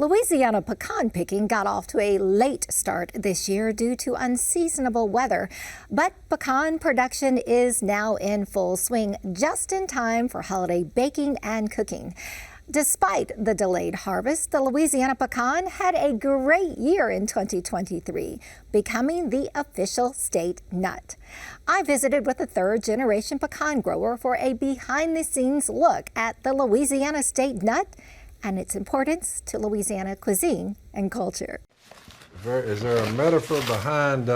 Louisiana pecan picking got off to a late start this year due to unseasonable weather, but pecan production is now in full swing, just in time for holiday baking and cooking. Despite the delayed harvest, the Louisiana pecan had a great year in 2023, becoming the official state nut. I visited with a third-generation pecan grower for a behind-the-scenes look at the Louisiana State Nut and its importance to Louisiana cuisine and culture. Is there a metaphor behind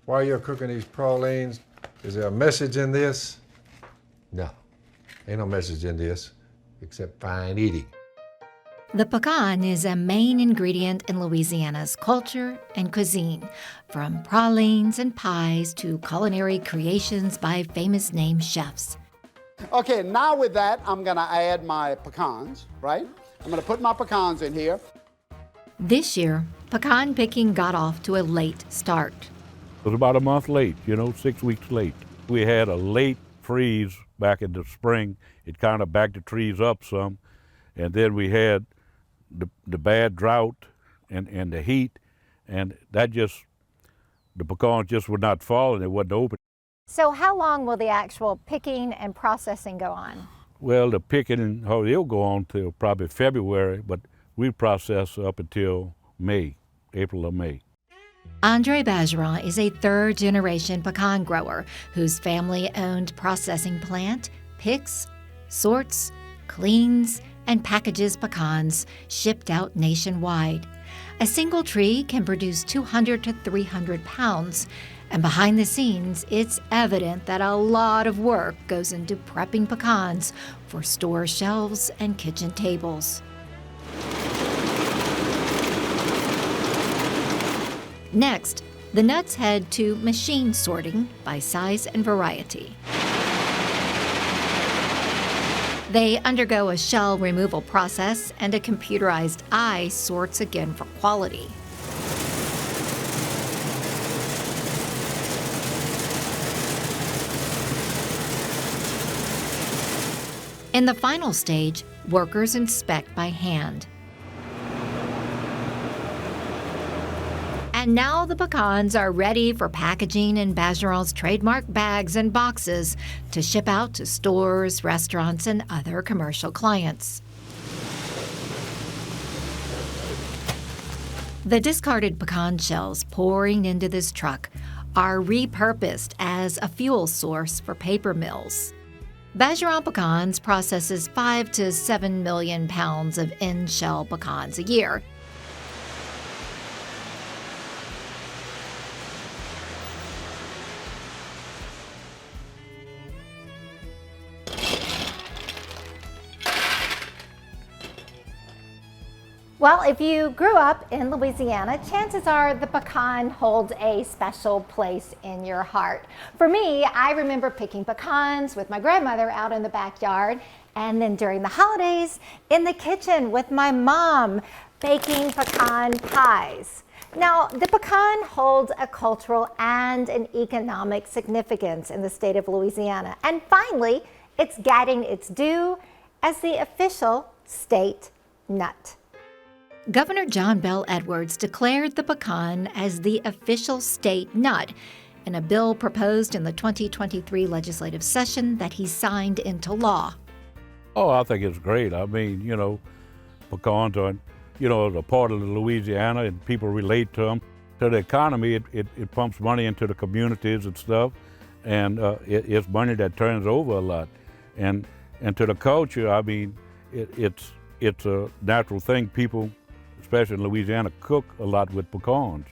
why you're cooking these pralines? Is there a message in this? No, ain't no message in this, except fine eating. The pecan is a main ingredient in Louisiana's culture and cuisine, from pralines and pies to culinary creations by famous name chefs. Okay, now with that, I'm gonna add my pecans, right? I'm gonna put my pecans in here. This year, pecan picking got off to a late start. It was about a month late, 6 weeks late. We had a late freeze back in the spring. It kind of backed the trees up some. And then we had the bad drought and the heat, and the pecans just would not fall and it wasn't open. So how long will the actual picking and processing go on? Well, the picking, it'll go on till probably February, but we process up until May, April or May. Andre Bergeron is a third-generation pecan grower whose family-owned processing plant picks, sorts, cleans, and packages pecans shipped out nationwide. A single tree can produce 200 to 300 pounds, and behind the scenes, it's evident that a lot of work goes into prepping pecans for store shelves and kitchen tables. Next, the nuts head to machine sorting by size and variety. They undergo a shell removal process, and a computerized eye sorts again for quality. In the final stage, workers inspect by hand. And now the pecans are ready for packaging in Bergeron's trademark bags and boxes to ship out to stores, restaurants, and other commercial clients. The discarded pecan shells pouring into this truck are repurposed as a fuel source for paper mills. Bergeron Pecans processes 5 to 7 million pounds of in-shell pecans a year. Well, if you grew up in Louisiana, chances are the pecan holds a special place in your heart. For me, I remember picking pecans with my grandmother out in the backyard, and then during the holidays, in the kitchen with my mom, baking pecan pies. Now, the pecan holds a cultural and an economic significance in the state of Louisiana. And finally, it's getting its due as the official state nut. Governor John Bel Edwards declared the pecan as the official state nut in a bill proposed in the 2023 legislative session that he signed into law. Oh, I think it's great. I mean, pecans are, a part of Louisiana, and people relate to them. To the economy, it pumps money into the communities and stuff, and it's money that turns over a lot. And to the culture, I mean, it's a natural thing. People, especially in Louisiana, cook a lot with pecans.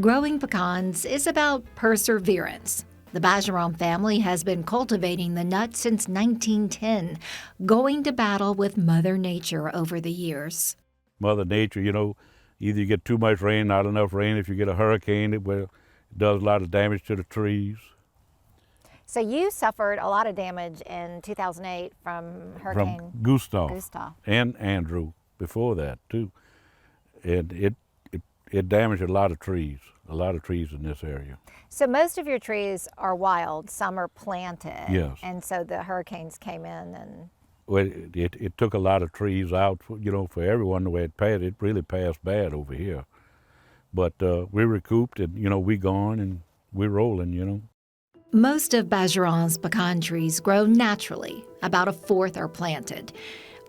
Growing pecans is about perseverance. The Bergeron family has been cultivating the nut since 1910, going to battle with Mother Nature over the years. Mother Nature, either you get too much rain, not enough rain. If you get a hurricane, it does a lot of damage to the trees. So you suffered a lot of damage in 2008 from Hurricane From Gustav. And Andrew before that, too. And it damaged a lot of trees in this area. So most of your trees are wild, some are planted. Yes. And so the hurricanes came in and Well, it took a lot of trees out, for everyone the way it passed. It really passed bad over here. But we recouped and, we gone and we're rolling. Most of Bergeron's pecan trees grow naturally. About a fourth are planted.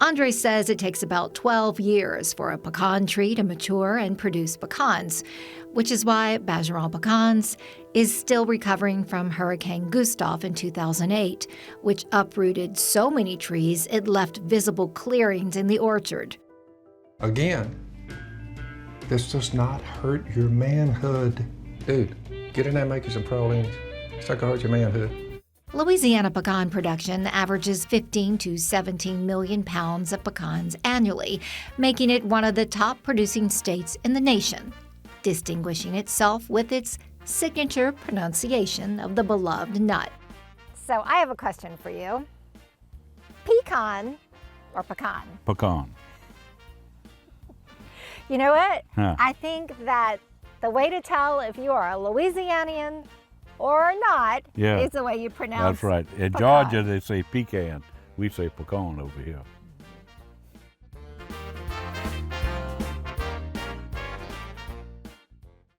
Andre says it takes about 12 years for a pecan tree to mature and produce pecans, which is why Bergeron Pecans is still recovering from Hurricane Gustav in 2008, which uprooted so many trees it left visible clearings in the orchard. Again, this does not hurt your manhood. Dude, get in there and make you some pralines. It's not gonna hurt your manhood. Louisiana pecan production averages 15 to 17 million pounds of pecans annually, making it one of the top producing states in the nation, distinguishing itself with its signature pronunciation of the beloved nut. So I have a question for you. Pecan or pecan? Pecan. You know what? Huh. I think that the way to tell if you are a Louisianian or not Yeah. is the way you pronounce That's right. In pecan. Georgia, they say pecan. We say pecan over here.